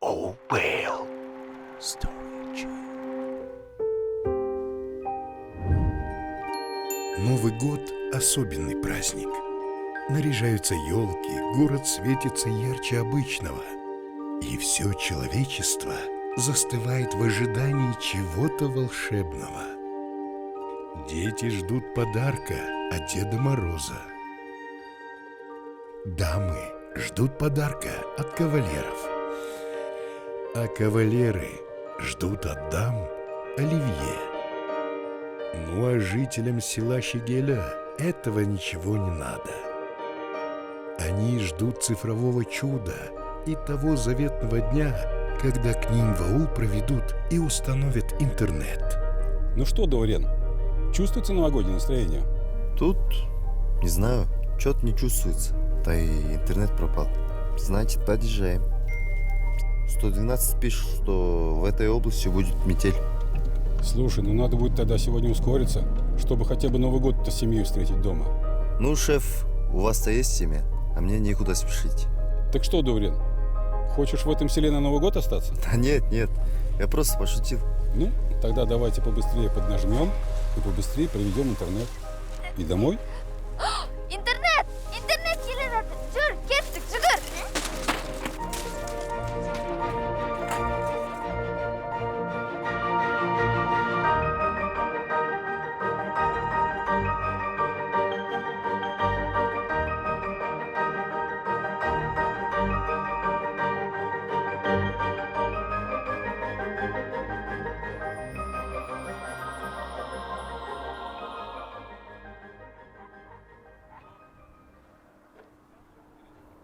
Oh well. Story. Новый год – особенный праздник. Наряжаются елки, город светится ярче обычного. И все человечество застывает в ожидании чего-то волшебного. Дети ждут подарка от Деда Мороза. Дамы ждут подарка от кавалеров. А кавалеры ждут от дам оливье. Ну а жителям села Щегеля этого ничего не надо. Они ждут цифрового чуда и того заветного дня, когда к ним в аул проведут и установят интернет. Ну что, Даурен, чувствуется новогоднее настроение? Тут, не знаю, что-то не чувствуется. Да и интернет пропал. Значит, подъезжаем. 112 пишет, что в этой области будет метель. Слушай, ну надо будет тогда сегодня ускориться, чтобы хотя бы Новый год-то с семьей встретить дома. Ну, шеф, у вас-то есть семья, а мне некуда спешить. Так что, Даурен, хочешь в этом селе на Новый год остаться? Да нет, я просто пошутил. Ну, тогда давайте побыстрее поднажмем и побыстрее проведем интернет. И домой? Интернет! Интернет келе жатыр. Жүр, кеттік, жүгір.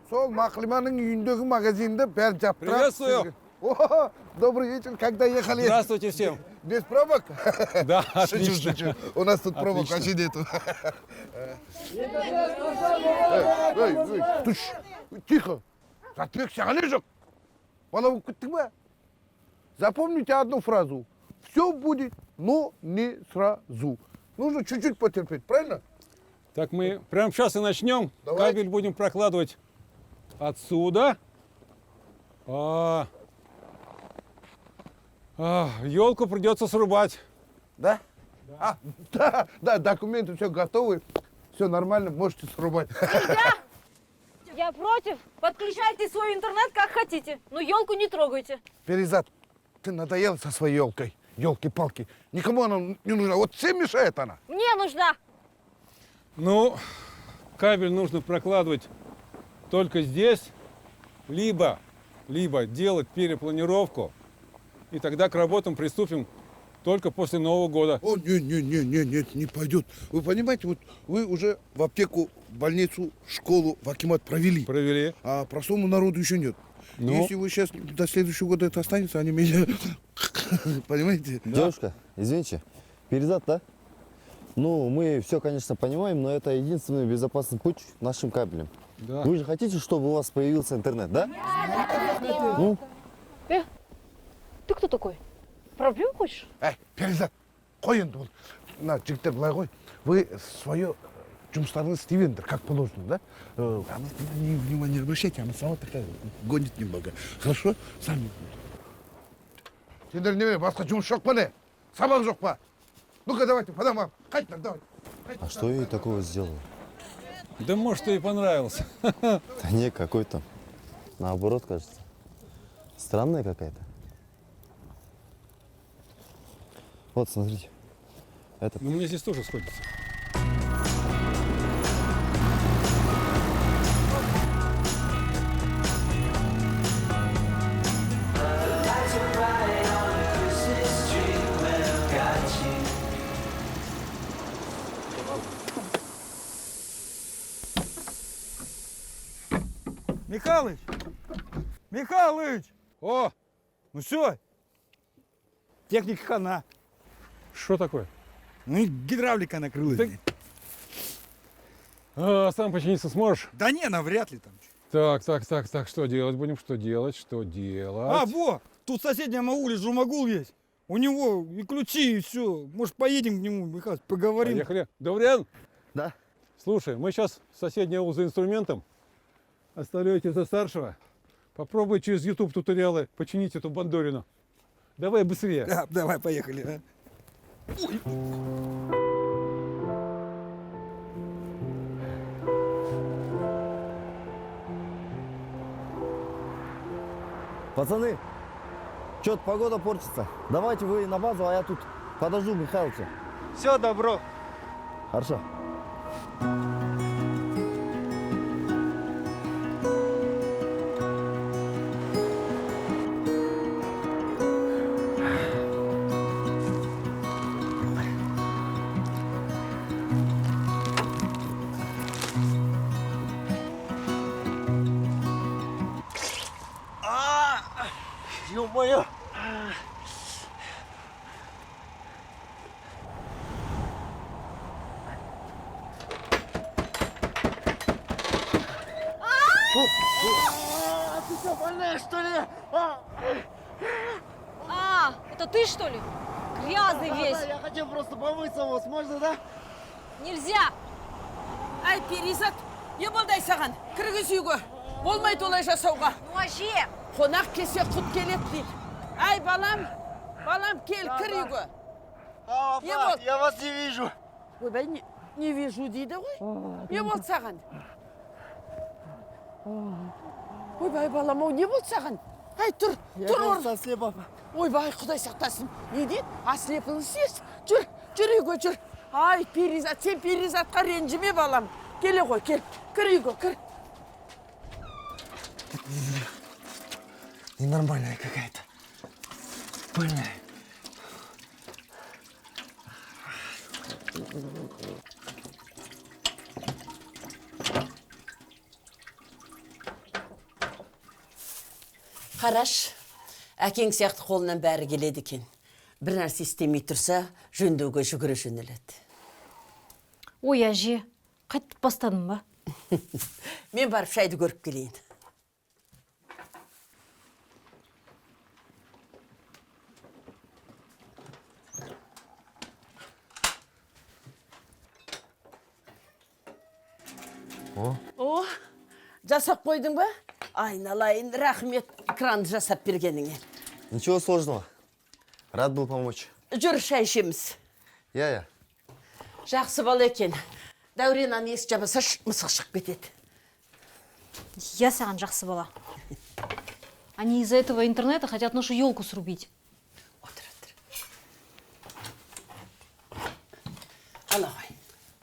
Сол Мақлиманың үйіндегі магазинде бәрі жаптырады. Приветствую. О, добрый вечер. Когда ехали? Здравствуйте всем. Без пробок? Да, Шучу, отлично. шучу. У нас тут пробок Отлично. вообще нету. Эй, туш, тихо. Отвлекся, Олежек. Бала болып кеттің ба? Запомните одну фразу. Все будет, но не сразу. Нужно чуть-чуть потерпеть, правильно? Так мы прямо сейчас и начнем. Давайте. Кабель будем прокладывать отсюда. Елку придется срубать. Да? Да, документы все готовы. Все нормально, можете срубать. Я против. Подключайте свой интернет как хотите. Но елку не трогайте. Перезад, ты надоел со своей елкой. Елки-палки. Никому она не нужна. Вот всем мешает она. Мне нужна. Ну, кабель нужно прокладывать только здесь, либо делать перепланировку, и тогда к работам приступим только после Нового года. О, не пойдет. Вы понимаете, вот вы уже в аптеку, больницу, школу, в акимат провели. Провели. А простому народу еще нет. Ну? Если вы сейчас до следующего года это останется, они меня... Понимаете? Девушка, извините, перезад, да? Ну, мы все, конечно, понимаем, но это единственный безопасный путь нашим кабелем. Да. Вы же хотите, чтобы у вас появился интернет, да? Ну, Ты кто такой? Проблем хочешь? Перезад, қой енді ол. Мына жігіттер былай ғой. Вы свое жұмыстарыңызды істейбеңдер, как положено, да? Она внимание не обращайте, она сама такая гонит немного. Хорошо? Сами. Сендер неме, басқа жұмыс жоқ па не? Сабақ жоқ па? Ну-ка, давайте, по домам. Қайтыңдар, давай. а что я ей такого сделал? Да может, ей понравился. Да не, какой-то. Наоборот, кажется. Странная какая-то. Вот, смотрите. Этот. Ну, мне здесь тоже сходится. Михалыч! Михалыч! О, Ну все, техника хана. что такое? Ну и гидравлика накрылась. Да. Сам починиться сможешь? Да не, навряд ли там. Так, что делать будем? Что делать? Во! Тут в соседнем ауле Жумагул есть. У него и ключи, и все. Может, поедем к нему, Михалыч, поговорим. Поехали. Даурен? Да. Слушай, мы сейчас в соседний аул за инструментом. Оставляете за старшего. Попробуй через YouTube туториалы починить эту бандурину. Давай быстрее. Да, давай, поехали. А? Пацаны, что-то погода портится. Давайте вы на базу, а я тут подожду Михайловича. Все, добро. Хорошо. Ё-моё. Ты что, больная, что ли? А, это ты что ли? Грязный весь. Я хотел просто помыться у вас, можно, да? Нельзя. Ай, Перизат, не болдай саған, кіргіз үйге. Болмайды олай жасауға. Ну, әже. Қонақ келсе құт келеді дейді. Ай, балам, кел, кір үйге. Не болды? Я вас не вижу. Ойбай, не вижу дейді ғой. Не болды саған? Ойбай, балам, ау, не болды саған? Ай, тұр орын. Ослеп, папа. Ойбай, құдай сақтасын. Не дейді? Ослепнің сес. Жүр үйге, жүр. Ай, Перизат, сен Перизатқа ренжіме, балам. Келе ғой, кел. Кір үйге, кір. Ненормальная какая-то. Больная. Қараш, әкең сияқты қолынан бәрі келеді екен. Бір нәрсе істемей тұрса, жөндеуге жүгіре жөнеледі. Ой, әже, қайтып бастадың ба? Мен барып шайды көріп келейін. О, жасап қойдың ба? Айналайын, рахмет, экранды жасап бергеніңе. Ничего сложного. Рад был помочь. Жүр, шай ішеміз. Я. Жақсы бала екен. Дәурен аны есік жабаса мысық шығып кетеді. Я саған жақсы бала. Они из-за этого интернета хотят нашу елку срубить. Отыр. Ала ғой.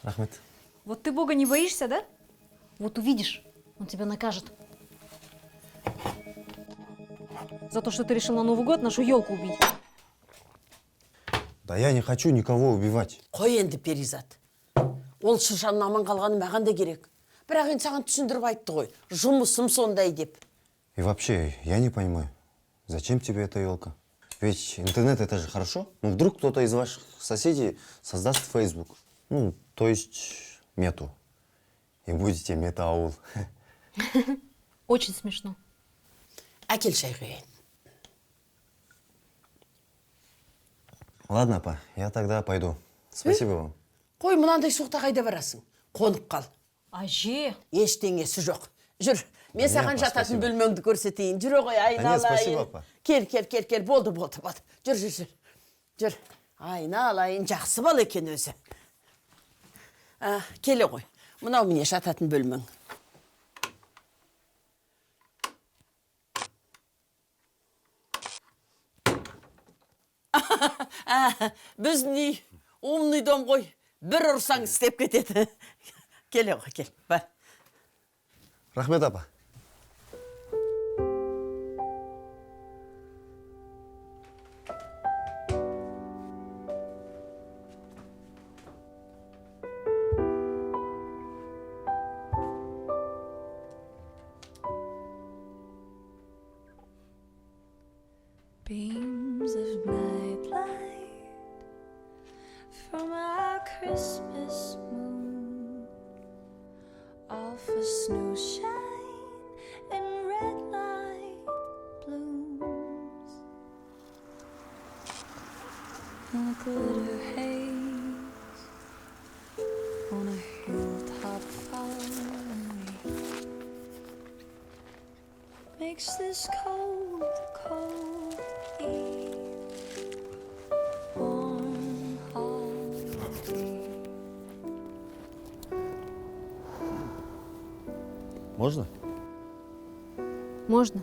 Рахмет. Вот ты Бога не боишься, да? Вот увидишь, он тебя накажет. За то, что ты решил на Новый год нашу елку убить. Да я не хочу никого убивать. Қой енді, Перизат. Ол шыршаның аман қалғаны маған да керек. Бірақ енді саған түсіндіріп айтты ғой. Жұмысым сондай деп. И вообще, я не понимаю, зачем тебе эта елка? Ведь интернет это же хорошо. Ну, вдруг кто-то из ваших соседей создаст Facebook. Ну, то есть мету. И будете мета-аул. Очень смешно. Әкел шай құйайын. Ладно, па, я тогда пойду. Спасибо вам. Қой, мынандай суықта қайда барасың? Қонып қал. Әже, Ештеңесі жоқ. Жүр, мен саған апа, жататын спасибо. бөлмеңді көрсетейін. Жүр ғой, нет, спасибо, айналайын. апа. Кел. Болды. Жүр. Айналайын, жақсы бал екен өзі. Келе ғой. Мынау міне жататын бөлмең. Біздің үй, умный дом ғой. Бір ұрсаң істеп кетеді. Келе ғой, кел. Бар. Рахмет, апа. Beams of nightlight from our Christmas moon, all for snow shine and red light blooms, and a glitter haze on a hilltop far away makes this cold, cold eve warm, hearty. Можно? Можно?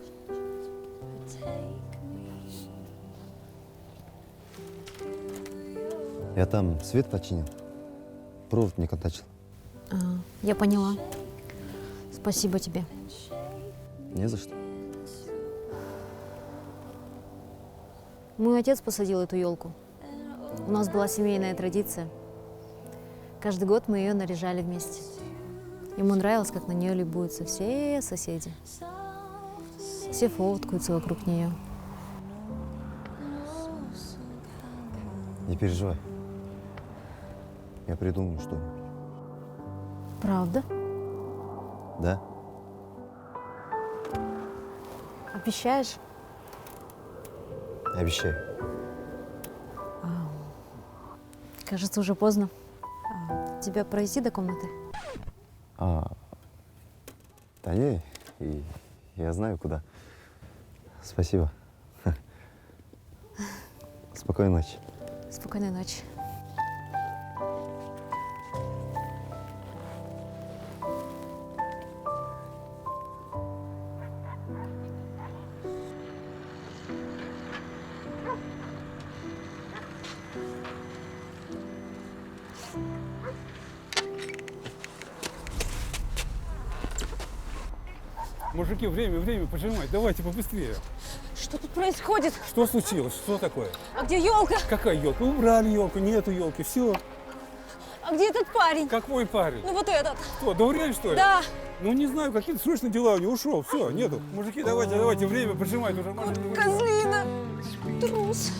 Я там свет починил. Провод не контачил. Я поняла. Спасибо тебе. Не за что. Мой отец посадил эту елку. У нас была семейная традиция. Каждый год мы ее наряжали вместе. Ему нравилось, как на нее любуются все соседи. Все фоткаются вокруг нее. Не переживай. Я придумаю что-нибудь. Правда? Да? Обещаешь? Обещаю. Кажется, уже поздно. Тебя пройти до комнаты? Да не, и я знаю куда. Спасибо. Спокойной ночи. Спокойной ночи. Мужики, время поджимать. Давайте побыстрее. Что тут происходит? Что случилось? Что такое? А где елка? Какая елка? Убрали елку, нету елки, все. А где этот парень? Какой парень? Ну вот этот. Что, Даурель, что ли? Да. Ну не знаю, какие-то срочные дела у него, ушел, все, нету. Мужики, давайте, время поджимать уже. Вот козлина. Трус.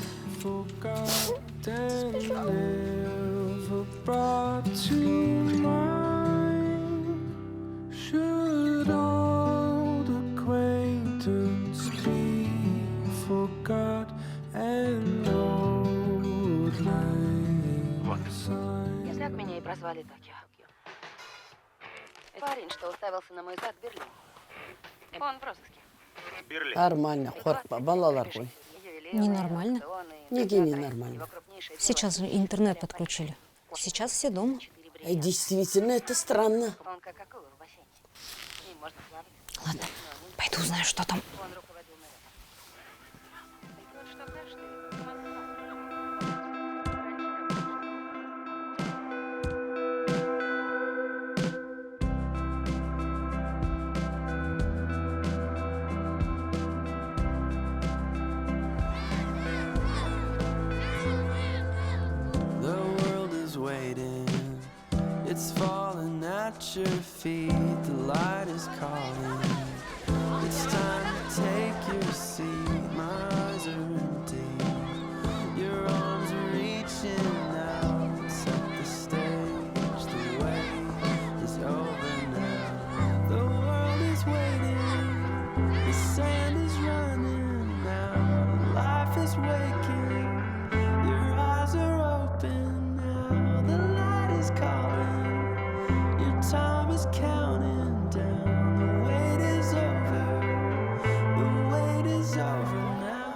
Не так меня и прозвали так. Парень, что уставился на мой зад, Берлин. Он в розыске. Нормально, қорқпа, балалар ғой. Ненормально? Неге ненормально? Сейчас же интернет подключили. Сейчас все дома. Действительно, это странно. Он как акула в бассейне. С ним можно плавать. Ладно, пойду узнаю, что там. Он руководил нарядом. И тут что дальше? It's falling at your feet, the light is calling. It's time to take your seat, my eyes are empty. Your arms are reaching out, set the stage, the wait is over now. The world is waiting, the sand is running now, life is waking, your eyes are open now, the light is calling. Time is counting down. The wait is over. The wait is over now.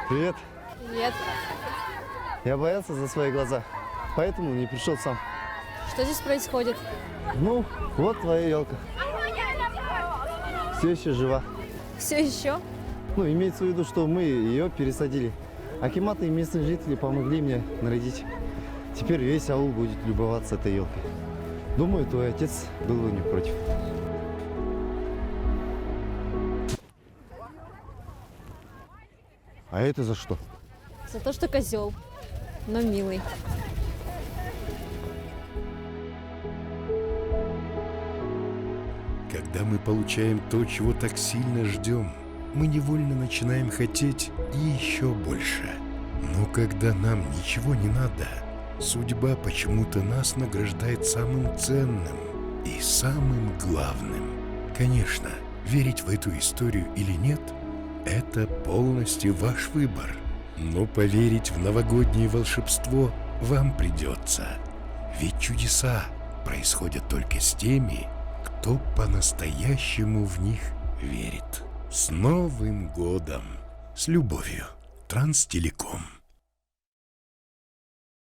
Привет. Привет. Я боялся за свои глаза, поэтому не пришел сам. Что здесь происходит? Ну, вот твоя елка. Все еще жива. Все еще? Ну, имеется в виду, что мы ее пересадили. Акиматы и местные жители помогли мне нарядить. Теперь весь аул будет любоваться этой елкой. Думаю, твой отец был бы не против. А это за что? За то, что козел, но милый. Когда мы получаем то, чего так сильно ждем, мы невольно начинаем хотеть еще больше. Но когда нам ничего не надо, судьба почему-то нас награждает самым ценным и самым главным. Конечно, верить в эту историю или нет – это полностью ваш выбор. Но поверить в новогоднее волшебство вам придется. Ведь чудеса происходят только с теми, кто по-настоящему в них верит. С Новым годом! С любовью. Транстелеком.